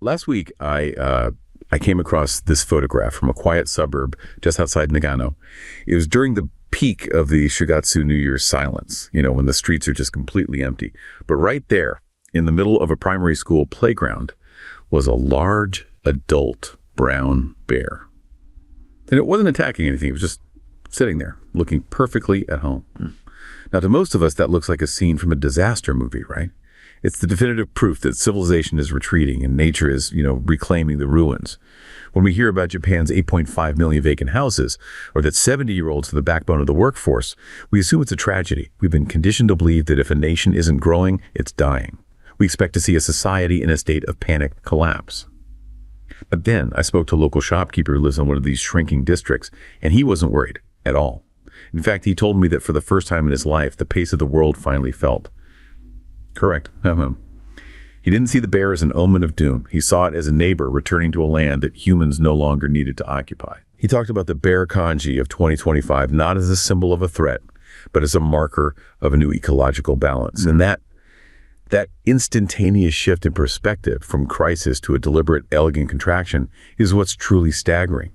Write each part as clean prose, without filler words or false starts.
Last week, I came across this photograph from a quiet suburb just outside Nagano. It was during the peak of the Shigatsu New Year's silence, when the streets are just completely empty. But right there, in the middle of a primary school playground, was a large adult brown bear. And it wasn't attacking anything. It was just sitting there, looking perfectly at home. Now, to most of us, that looks like a scene from a disaster movie, right? It's the definitive proof that civilization is retreating and nature is, reclaiming the ruins. When we hear about Japan's 8.5 million vacant houses, or that 70-year-olds are the backbone of the workforce, we assume it's a tragedy. We've been conditioned to believe that if a nation isn't growing, it's dying. We expect to see a society in a state of panic collapse. But then I spoke to a local shopkeeper who lives in one of these shrinking districts, and he wasn't worried at all. In fact, he told me that for the first time in his life, the pace of the world finally felt. Correct. He didn't see the bear as an omen of doom. He saw it as a neighbor returning to a land that humans no longer needed to occupy. He talked about the bear kanji of 2025 not as a symbol of a threat, but as a marker of a new ecological balance. And that instantaneous shift in perspective from crisis to a deliberate, elegant contraction is what's truly staggering.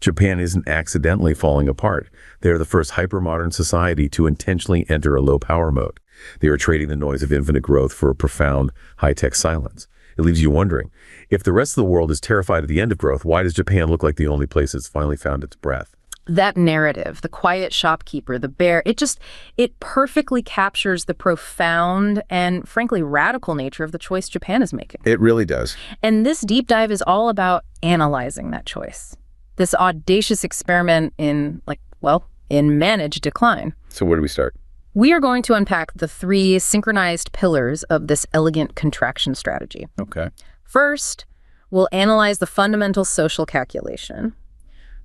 Japan isn't accidentally falling apart. They are the first hypermodern society to intentionally enter a low-power mode. They are trading the noise of infinite growth for a profound, high-tech silence. It leaves you wondering, if the rest of the world is terrified of the end of growth, why does Japan look like the only place that's finally found its breath? That narrative, the quiet shopkeeper, the bear, it perfectly captures the profound and, frankly, radical nature of the choice Japan is making. It really does. And this deep dive is all about analyzing that choice. This audacious experiment in managed decline. So where do we start? We are going to unpack the three synchronized pillars of this elegant contraction strategy. Okay. First, we'll analyze the fundamental social calculation,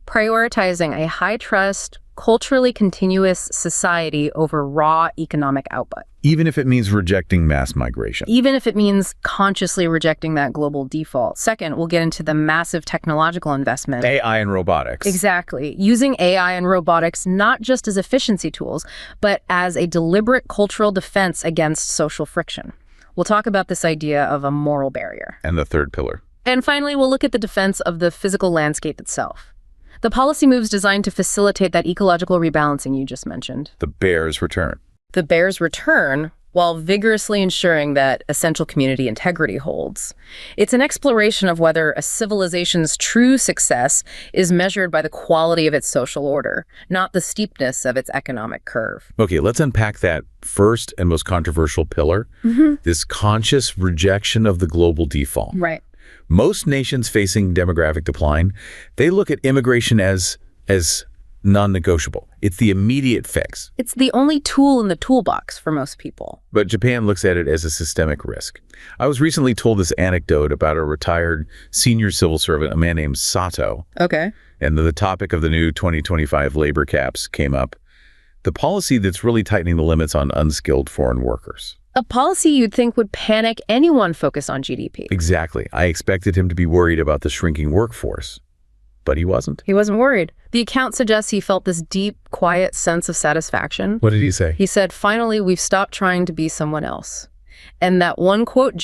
prioritizing a high-trust, culturally continuous society over raw economic output. Even if it means rejecting mass migration. Even if it means consciously rejecting that global default. Second, we'll get into the massive technological investment. AI and robotics. Exactly. Using AI and robotics not just as efficiency tools, but as a deliberate cultural defense against social friction. We'll talk about this idea of a moral barrier. And the third pillar. And finally, we'll look at the defense of the physical landscape itself. The policy moves designed to facilitate that ecological rebalancing you just mentioned. The bear's return. The bear's return, while vigorously ensuring that essential community integrity holds. It's an exploration of whether a civilization's true success is measured by the quality of its social order, not the steepness of its economic curve. Okay, let's unpack that first and most controversial pillar, this conscious rejection of the global default. Right. Most nations facing demographic decline, they look at immigration as non-negotiable. It's the immediate fix. It's the only tool in the toolbox for most people. But Japan looks at it as a systemic risk. I was recently told this anecdote about a retired senior civil servant, a man named Sato. Okay. And the topic of the new 2025 labor caps came up. The policy that's really tightening the limits on unskilled foreign workers. A policy you'd think would panic anyone focused on GDP. Exactly. I expected him to be worried about the shrinking workforce, but he wasn't. He wasn't worried. The account suggests he felt this deep, quiet sense of satisfaction. What did he say? He said, finally, we've stopped trying to be someone else. And that one quote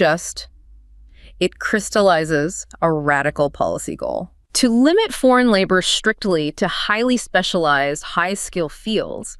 it crystallizes a radical policy goal. To limit foreign labor strictly to highly specialized, high-skill fields,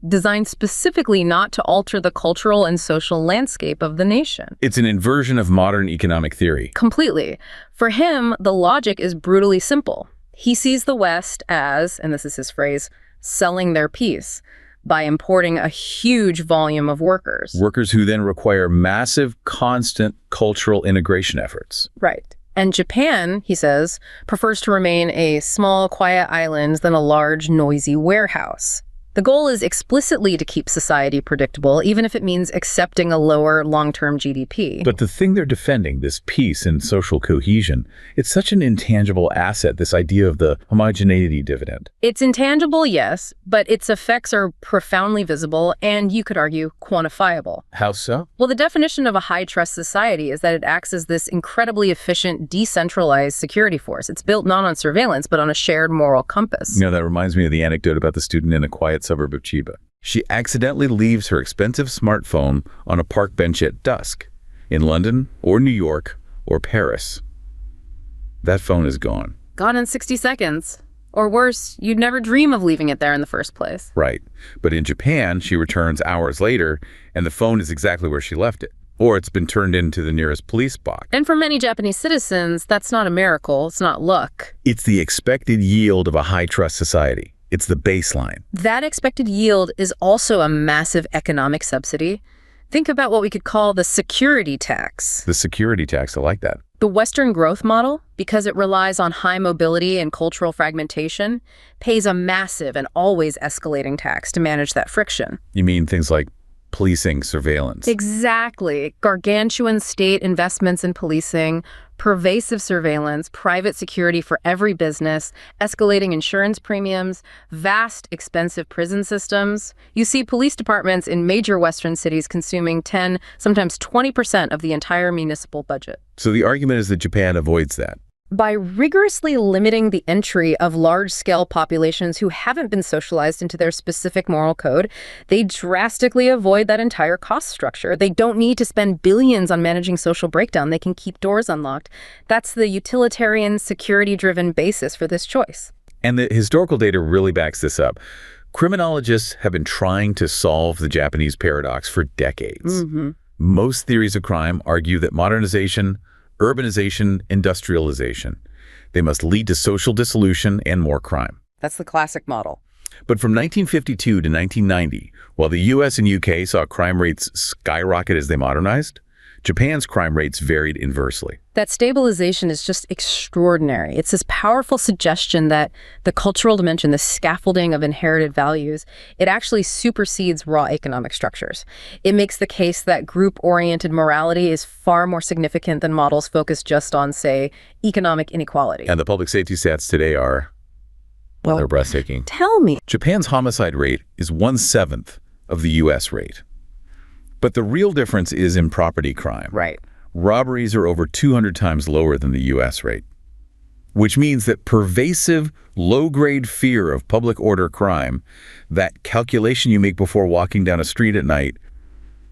designed specifically not to alter the cultural and social landscape of the nation. It's an inversion of modern economic theory. Completely. For him, the logic is brutally simple. He sees the West as, and this is his phrase, selling their peace by importing a huge volume of workers. Workers who then require massive, constant cultural integration efforts. Right. And Japan, he says, prefers to remain a small, quiet island than a large, noisy warehouse. The goal is explicitly to keep society predictable, even if it means accepting a lower long-term GDP. But the thing they're defending, this peace and social cohesion, it's such an intangible asset, this idea of the homogeneity dividend. It's intangible, yes, but its effects are profoundly visible and, you could argue, quantifiable. How so? Well, the definition of a high-trust society is that it acts as this incredibly efficient, decentralized security force. It's built not on surveillance, but on a shared moral compass. That reminds me of the anecdote about the student in a quiet suburb of Chiba. She accidentally leaves her expensive smartphone on a park bench at dusk in London or New York or Paris. that phone is gone. Gone in 60 seconds. Or worse, you'd never dream of leaving it there in the first place. Right. But in Japan, she returns hours later, and the phone is exactly where she left it. Or it's been turned into the nearest police box. And for many Japanese citizens, that's not a miracle. It's not luck. It's the expected yield of a high-trust society. It's the baseline. That expected yield is also a massive economic subsidy. Think about what we could call the security tax. The security tax, I like that. The Western growth model, because it relies on high mobility and cultural fragmentation, pays a massive and always escalating tax to manage that friction. You mean things like policing, surveillance? Exactly. Gargantuan state investments in policing, pervasive surveillance, private security for every business, escalating insurance premiums, vast, expensive prison systems. You see police departments in major Western cities consuming 10, sometimes 20% of the entire municipal budget. So the argument is that Japan avoids that. By rigorously limiting the entry of large-scale populations who haven't been socialized into their specific moral code, they drastically avoid that entire cost structure. They don't need to spend billions on managing social breakdown. They can keep doors unlocked. That's the utilitarian, security-driven basis for this choice. And the historical data really backs this up. Criminologists have been trying to solve the Japanese paradox for decades. Most theories of crime argue that modernization, urbanization, industrialization, they must lead to social dissolution and more crime. That's the classic model. But from 1952 to 1990, while the US and UK saw crime rates skyrocket as they modernized, Japan's crime rates varied inversely. That stabilization is just extraordinary. It's this powerful suggestion that the cultural dimension, the scaffolding of inherited values, it actually supersedes raw economic structures. It makes the case that group-oriented morality is far more significant than models focused just on, say, economic inequality. And the public safety stats today are, well, they're breathtaking. Tell me. Japan's homicide rate is 1/7 of the US rate. But the real difference is in property crime. Right. Robberies are over 200 times lower than the US rate, which means that pervasive, low-grade fear of public order crime, that calculation you make before walking down a street at night,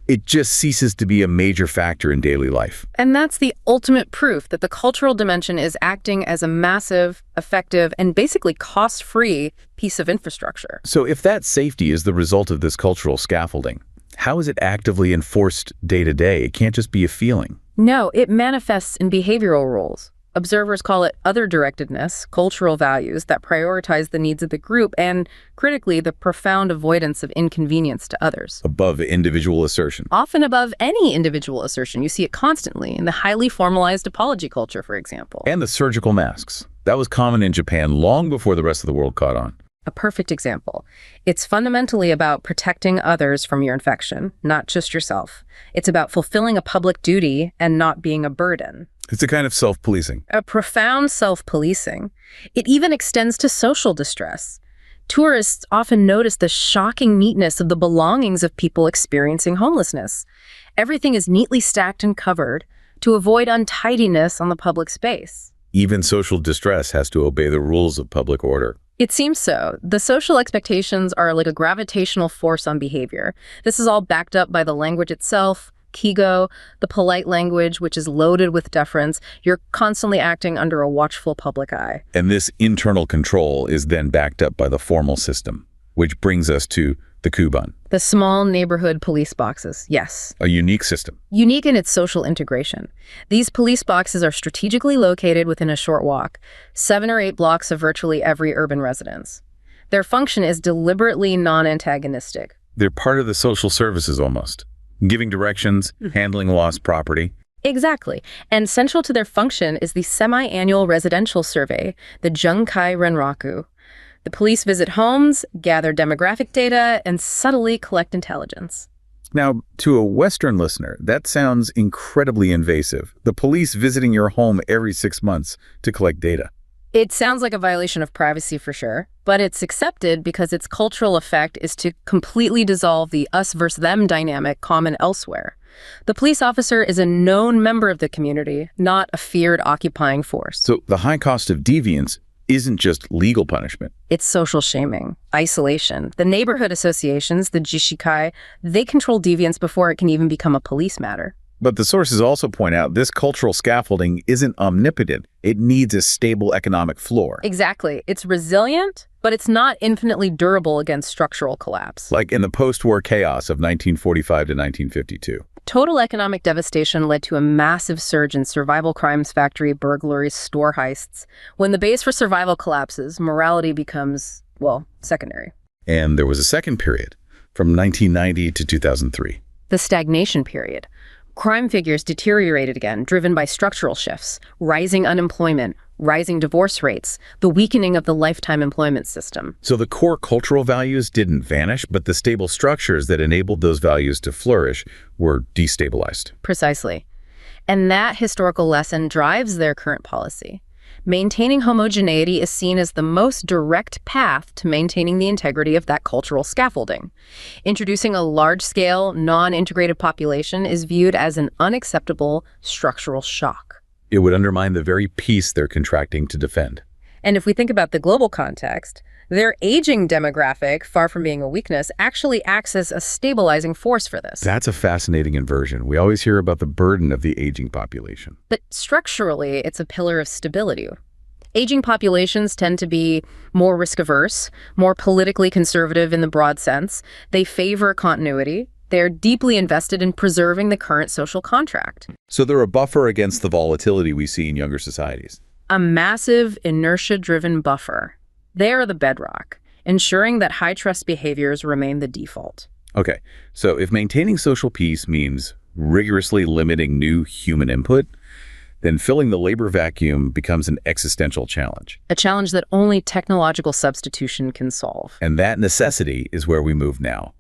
it just ceases to be a major factor in daily life. And that's the ultimate proof that the cultural dimension is acting as a massive, effective, and basically cost-free piece of infrastructure. So if that safety is the result of this cultural scaffolding, how is it actively enforced day to day? It can't just be a feeling. No, it manifests in behavioral rules. Observers call it other-directedness, cultural values that prioritize the needs of the group, and, critically, the profound avoidance of inconvenience to others. Above individual assertion. Often above any individual assertion. You see it constantly in the highly formalized apology culture, for example. And the surgical masks. That was common in Japan long before the rest of the world caught on. A perfect example. It's fundamentally about protecting others from your infection, not just yourself. It's about fulfilling a public duty and not being a burden. It's a kind of self-policing. A profound self-policing. It even extends to social distress. Tourists often notice the shocking neatness of the belongings of people experiencing homelessness. Everything is neatly stacked and covered to avoid untidiness on the public space. Even social distress has to obey the rules of public order. It seems so. The social expectations are like a gravitational force on behavior. This is all backed up by the language itself, Kigo, the polite language, which is loaded with deference. You're constantly acting under a watchful public eye. And this internal control is then backed up by the formal system, which brings us to the Kuban. The small neighborhood police boxes, yes. A unique system. Unique in its social integration. These police boxes are strategically located within a short walk, 7 or 8 blocks of virtually every urban residence. Their function is deliberately non-antagonistic. They're part of the social services almost, giving directions, handling lost property. Exactly. And central to their function is the semi-annual residential survey, the Junkai Renraku. The police visit homes, gather demographic data, and subtly collect intelligence. Now, to a Western listener, that sounds incredibly invasive. The police visiting your home every 6 months to collect data. It sounds like a violation of privacy for sure, but it's accepted because its cultural effect is to completely dissolve the us versus them dynamic common elsewhere. The police officer is a known member of the community, not a feared occupying force. So the high cost of deviance isn't just legal punishment. It's social shaming, isolation. The neighborhood associations, the Jishikai, they control deviance before it can even become a police matter. But the sources also point out this cultural scaffolding isn't omnipotent. It needs a stable economic floor. Exactly. It's resilient, but it's not infinitely durable against structural collapse. Like in the post-war chaos of 1945 to 1952. Total economic devastation led to a massive surge in survival crimes, factory burglaries, store heists. When the base for survival collapses, morality becomes, well, secondary. And there was a second period, from 1990 to 2003. The stagnation period. Crime figures deteriorated again, driven by structural shifts, rising unemployment, rising divorce rates, the weakening of the lifetime employment system. So the core cultural values didn't vanish, but the stable structures that enabled those values to flourish were destabilized. Precisely. And that historical lesson drives their current policy. Maintaining homogeneity is seen as the most direct path to maintaining the integrity of that cultural scaffolding. Introducing a large-scale, non-integrated population is viewed as an unacceptable structural shock. It would undermine the very peace they're contracting to defend. And if we think about the global context, their aging demographic, far from being a weakness, actually acts as a stabilizing force for this. That's a fascinating inversion. We always hear about the burden of the aging population. But structurally, it's a pillar of stability. Aging populations tend to be more risk-averse, more politically conservative in the broad sense. They favor continuity. They're deeply invested in preserving the current social contract. So they're a buffer against the volatility we see in younger societies. A massive, inertia-driven buffer. They are the bedrock, ensuring that high-trust behaviors remain the default. Okay, so if maintaining social peace means rigorously limiting new human input, then filling the labor vacuum becomes an existential challenge. A challenge that only technological substitution can solve. And that necessity is where we move now,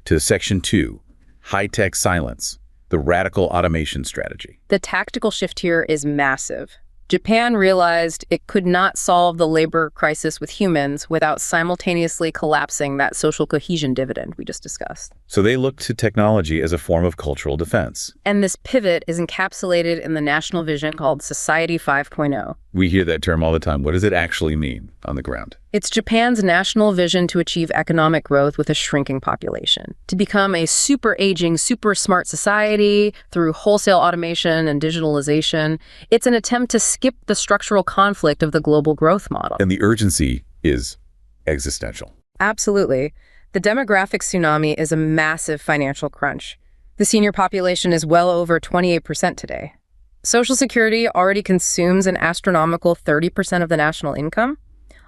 to Section 2, high-tech silence, the radical automation strategy. The tactical shift here is massive. Japan realized it could not solve the labor crisis with humans without simultaneously collapsing that social cohesion dividend we just discussed. So they look to technology as a form of cultural defense. And this pivot is encapsulated in the national vision called Society 5.0. We hear that term all the time. What does it actually mean on the ground? It's Japan's national vision to achieve economic growth with a shrinking population, to become a super aging, super smart society through wholesale automation and digitalization. It's an attempt to skip the structural conflict of the global growth model. And the urgency is existential. Absolutely. The demographic tsunami is a massive financial crunch. The senior population is well over 28% today. Social Security already consumes an astronomical 30% of the national income.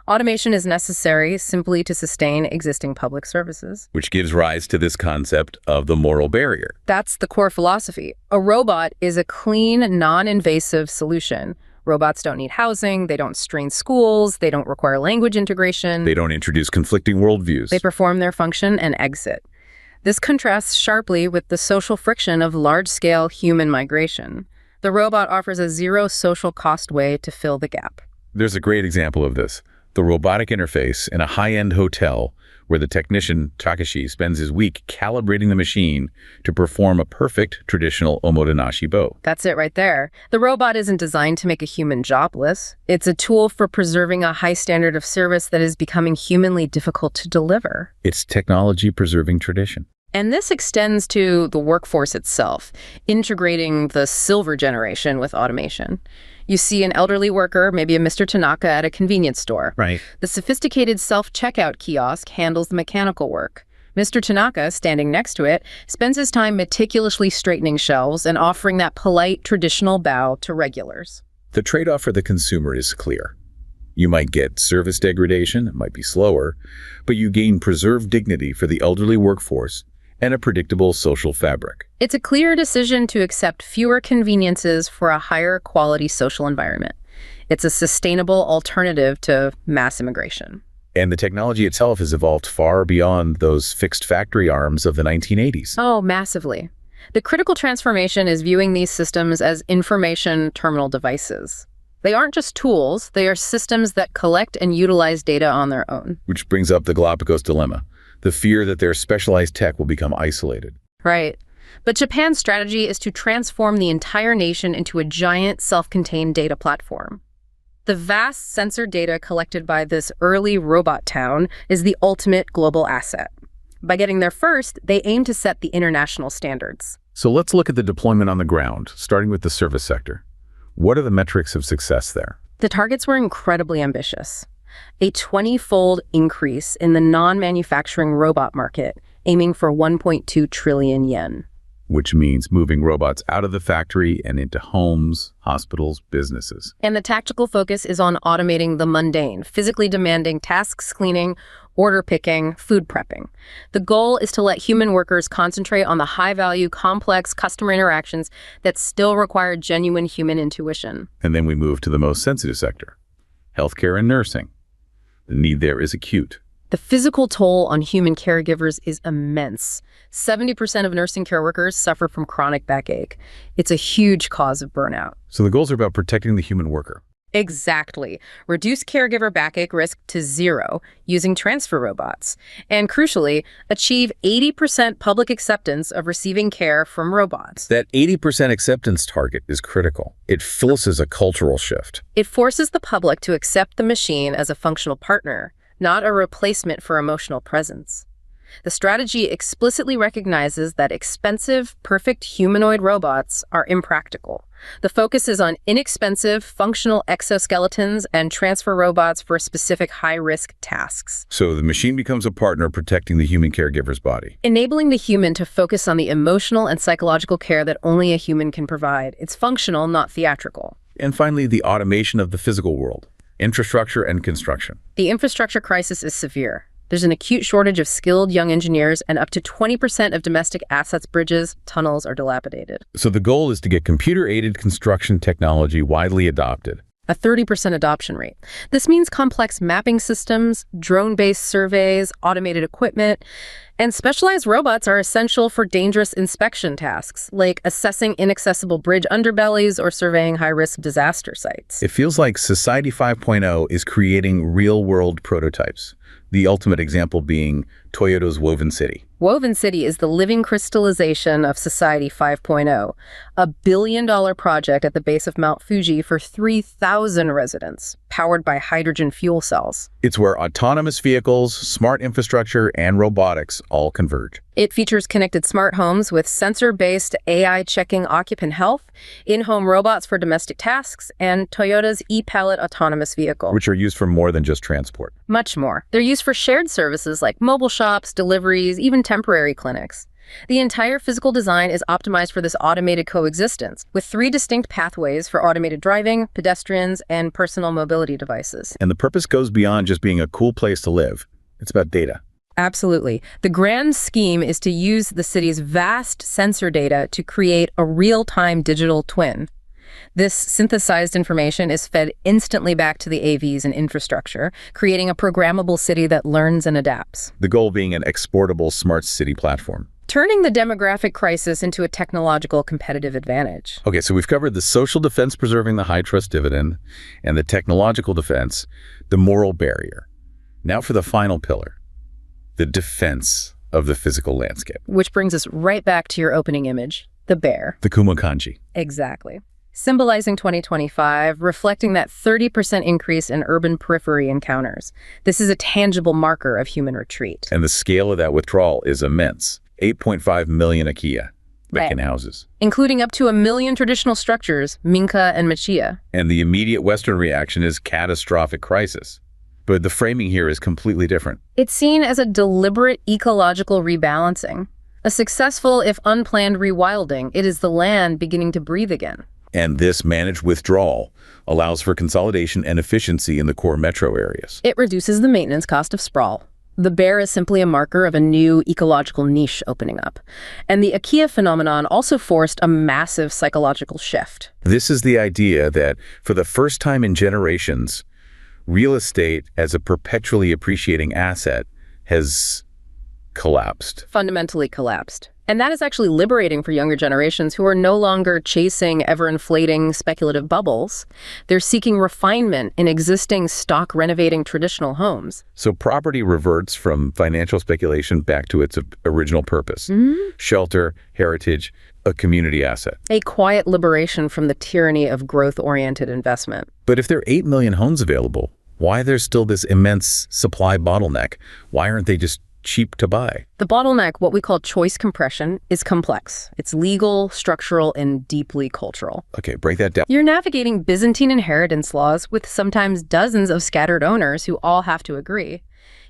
Automation is necessary simply to sustain existing public services. Which gives rise to this concept of the moral barrier. That's the core philosophy. A robot is a clean, non-invasive solution. Robots don't need housing, they don't strain schools, they don't require language integration. They don't introduce conflicting worldviews. They perform their function and exit. This contrasts sharply with the social friction of large-scale human migration. The robot offers a zero social cost way to fill the gap. There's a great example of this. The robotic interface in a high-end hotel where the technician, Takashi, spends his week calibrating the machine to perform a perfect traditional omotenashi bow. That's it right there. The robot isn't designed to make a human jobless. It's a tool for preserving a high standard of service that is becoming humanly difficult to deliver. It's technology preserving tradition. And this extends to the workforce itself, integrating the silver generation with automation. You see an elderly worker, maybe a Mr. Tanaka at a convenience store. Right. The sophisticated self-checkout kiosk handles the mechanical work. Mr. Tanaka, standing next to it, spends his time meticulously straightening shelves and offering that polite, traditional bow to regulars. The trade-off for the consumer is clear. You might get service degradation, it might be slower, but you gain preserved dignity for the elderly workforce and a predictable social fabric. It's a clear decision to accept fewer conveniences for a higher quality social environment. It's a sustainable alternative to mass immigration. And the technology itself has evolved far beyond those fixed factory arms of the 1980s. Oh, massively. The critical transformation is viewing these systems as information terminal devices. They aren't just tools, they are systems that collect and utilize data on their own. Which brings up the Galapagos dilemma, the fear that their specialized tech will become isolated. Right. But Japan's strategy is to transform the entire nation into a giant self-contained data platform. The vast sensor data collected by this early robot town is the ultimate global asset. By getting there first, they aim to set the international standards. So let's look at the deployment on the ground, starting with the service sector. What are the metrics of success there? The targets were incredibly ambitious. A 20-fold increase in the non-manufacturing robot market, aiming for 1.2 trillion yen. Which means moving robots out of the factory and into homes, hospitals, businesses. And the tactical focus is on automating the mundane, physically demanding tasks, cleaning, order picking, food prepping. The goal is to let human workers concentrate on the high-value, complex customer interactions that still require genuine human intuition. And then we move to the most sensitive sector, healthcare and nursing. The need there is acute. The physical toll on human caregivers is immense. 70% of nursing care workers suffer from chronic backache. It's a huge cause of burnout. So the goals are about protecting the human worker. Exactly. Reduce caregiver backache risk to 0 using transfer robots. And crucially, achieve 80% public acceptance of receiving care from robots. That 80% acceptance target is critical. It forces a cultural shift. It forces the public to accept the machine as a functional partner, not a replacement for emotional presence. The strategy explicitly recognizes that expensive, perfect humanoid robots are impractical. The focus is on inexpensive, functional exoskeletons and transfer robots for specific high-risk tasks. So the machine becomes a partner protecting the human caregiver's body. Enabling the human to focus on the emotional and psychological care that only a human can provide. It's functional, not theatrical. And finally, the automation of the physical world, infrastructure and construction. The infrastructure crisis is severe. There's an acute shortage of skilled young engineers, and up to 20% of domestic assets, bridges, tunnels are dilapidated. So the goal is to get computer-aided construction technology widely adopted. A 30% adoption rate. This means complex mapping systems, drone-based surveys, automated equipment, and specialized robots are essential for dangerous inspection tasks, like assessing inaccessible bridge underbellies or surveying high-risk disaster sites. It feels like Society 5.0 is creating real-world prototypes, the ultimate example being Toyota's Woven City. Woven City is the living crystallization of Society 5.0, a billion-dollar project at the base of Mount Fuji for 3,000 residents, powered by hydrogen fuel cells. It's where autonomous vehicles, smart infrastructure, and robotics all converge. It features connected smart homes with sensor-based AI checking occupant health, in-home robots for domestic tasks, and Toyota's e-Pallet autonomous vehicle. Which are used for more than just transport. Much more. They're used for shared services like mobile shops, deliveries, even temporary clinics. The entire physical design is optimized for this automated coexistence, with 3 distinct pathways for automated driving, pedestrians, and personal mobility devices. And the purpose goes beyond just being a cool place to live. It's about data. Absolutely. The grand scheme is to use the city's vast sensor data to create a real-time digital twin. This synthesized information is fed instantly back to the AVs and infrastructure, creating a programmable city that learns and adapts. The goal being an exportable smart city platform. Turning the demographic crisis into a technological competitive advantage. Okay, so we've covered the social defense preserving the high trust dividend and the technological defense, the moral barrier. Now for the final pillar, the defense of the physical landscape. Which brings us right back to your opening image, the bear. The kumokanji. Exactly. Symbolizing 2025, reflecting that 30% increase in urban periphery encounters. This is a tangible marker of human retreat. And the scale of that withdrawal is immense. 8.5 million Akiya, Becken houses. Including up to 1 million traditional structures, Minka and Machiya. And the immediate Western reaction is catastrophic crisis. But the framing here is completely different. It's seen as a deliberate ecological rebalancing. A successful, if unplanned, rewilding. It is the land beginning to breathe again. And this managed withdrawal allows for consolidation and efficiency in the core metro areas. It reduces the maintenance cost of sprawl. The bear is simply a marker of a new ecological niche opening up. And the Akiya phenomenon also forced a massive psychological shift. This is the idea that, for the first time in generations, real estate as a perpetually appreciating asset has collapsed. Fundamentally collapsed. And that is actually liberating for younger generations who are no longer chasing ever-inflating speculative bubbles. They're seeking refinement in existing stock renovating traditional homes. So property reverts from financial speculation back to its original purpose. Shelter, heritage, a community asset. A quiet liberation from the tyranny of growth-oriented investment. But if there are 8 million homes available, why there's still this immense supply bottleneck? Why aren't they just cheap to buy. The bottleneck, what we call choice compression, is complex. It's legal, structural, and deeply cultural. Okay, break that down. You're navigating Byzantine inheritance laws with sometimes dozens of scattered owners who all have to agree.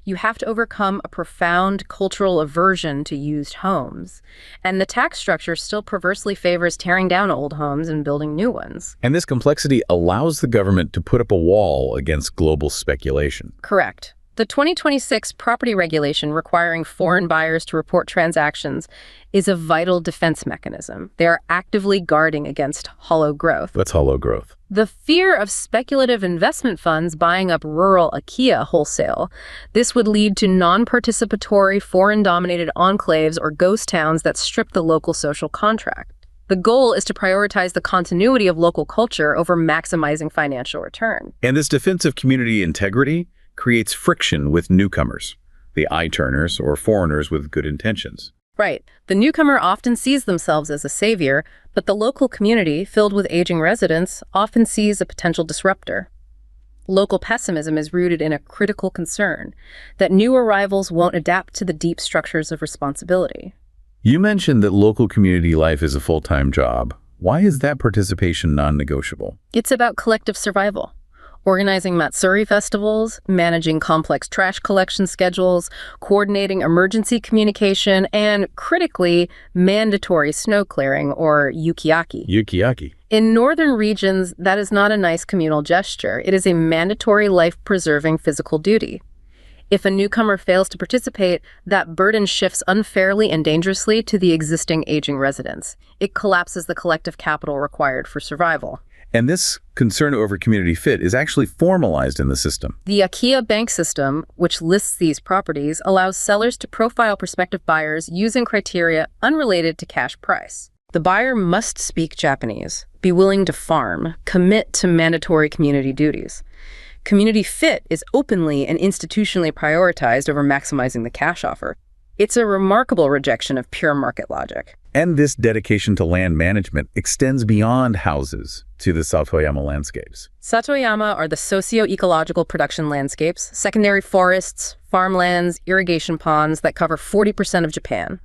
You have to overcome a profound cultural aversion to used homes. And the tax structure still perversely favors tearing down old homes and building new ones. And this complexity allows the government to put up a wall against global speculation. Correct. The 2026 property regulation requiring foreign buyers to report transactions is a vital defense mechanism. They are actively guarding against hollow growth. What's hollow growth? The fear of speculative investment funds buying up rural IKEA wholesale. This would lead to non-participatory, foreign-dominated enclaves or ghost towns that strip the local social contract. The goal is to prioritize the continuity of local culture over maximizing financial return. And this defense of community integrity creates friction with newcomers, the eye-turners or foreigners with good intentions. Right. The newcomer often sees themselves as a savior, but the local community, filled with aging residents, often sees a potential disruptor. Local pessimism is rooted in a critical concern that new arrivals won't adapt to the deep structures of responsibility. You mentioned that local community life is a full-time job. Why is that participation non-negotiable? It's about collective survival. Organizing Matsuri festivals, managing complex trash collection schedules, coordinating emergency communication, and, critically, mandatory snow clearing, or yukiaki. Yukiaki. In northern regions, that is not a nice communal gesture. It is a mandatory life-preserving physical duty. If a newcomer fails to participate, that burden shifts unfairly and dangerously to the existing aging residents. It collapses the collective capital required for survival. And this concern over community fit is actually formalized in the system. The IKEA bank system, which lists these properties, allows sellers to profile prospective buyers using criteria unrelated to cash price. The buyer must speak Japanese, be willing to farm, commit to mandatory community duties. Community fit is openly and institutionally prioritized over maximizing the cash offer. It's a remarkable rejection of pure market logic. And this dedication to land management extends beyond houses to the Satoyama landscapes. Satoyama are the socio-ecological production landscapes, secondary forests, farmlands, irrigation ponds that cover 40% of Japan.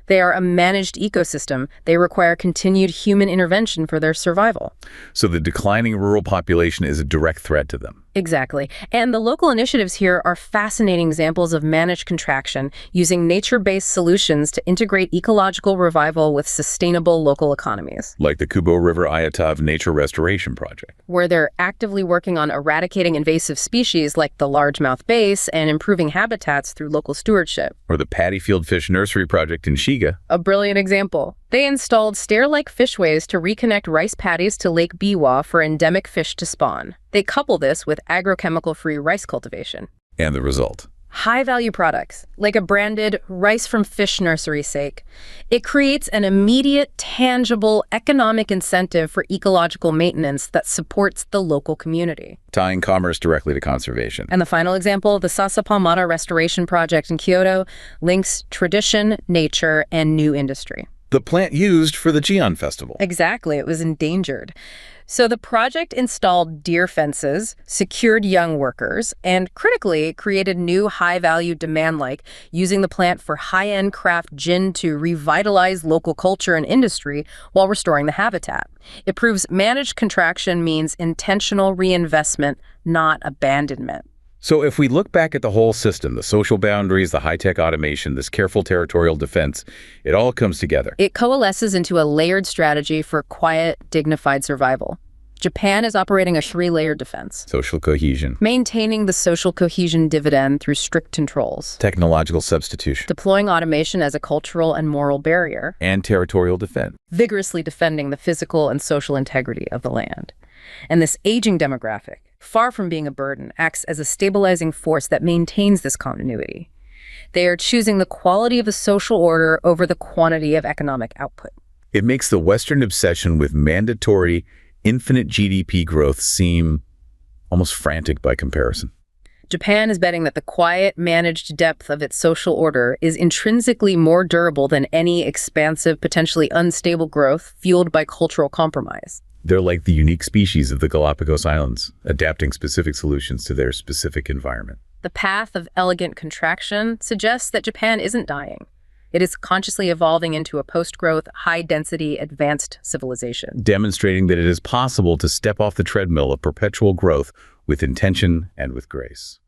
They are a managed ecosystem. They require continued human intervention for their survival. So the declining rural population is a direct threat to them. Exactly. And the local initiatives here are fascinating examples of managed contraction, using nature-based solutions to integrate ecological revival with sustainable local economies. Like the Kubo River Ayatav Nature Restoration Project, where they're actively working on eradicating invasive species like the largemouth bass and improving habitats through local stewardship. Or the Paddyfield Fish Nursery Project in Shiga. A brilliant example. They installed stair-like fishways to reconnect rice paddies to Lake Biwa for endemic fish to spawn. They couple this with agrochemical-free rice cultivation. And the result? High-value products, like a branded rice from fish nursery sake. It creates an immediate, tangible economic incentive for ecological maintenance that supports the local community. Tying commerce directly to conservation. And the final example, the Sasapamata Restoration Project in Kyoto, links tradition, nature, and new industry. The plant used for the Gion Festival. Exactly, it was endangered. So the project installed deer fences, secured young workers, and critically created new high-value demand, like using the plant for high-end craft gin to revitalize local culture and industry while restoring the habitat. It proves managed contraction means intentional reinvestment, not abandonment. So if we look back at the whole system, the social boundaries, the high-tech automation, this careful territorial defense, it all comes together. It coalesces into a layered strategy for quiet, dignified survival. Japan is operating a three-layered defense. Social cohesion. Maintaining the social cohesion dividend through strict controls. Technological substitution. Deploying automation as a cultural and moral barrier. And territorial defense. Vigorously defending the physical and social integrity of the land. And this aging demographic, far from being a burden, acts as a stabilizing force that maintains this continuity. They are choosing the quality of the social order over the quantity of economic output. It makes the Western obsession with mandatory, infinite GDP growth seem almost frantic by comparison. Japan is betting that the quiet, managed depth of its social order is intrinsically more durable than any expansive, potentially unstable growth fueled by cultural compromise. They're like the unique species of the Galapagos Islands, adapting specific solutions to their specific environment. the path of elegant contraction suggests that Japan isn't dying. It is consciously evolving into a post-growth, high-density, advanced civilization. Demonstrating that it is possible to step off the treadmill of perpetual growth with intention and with grace.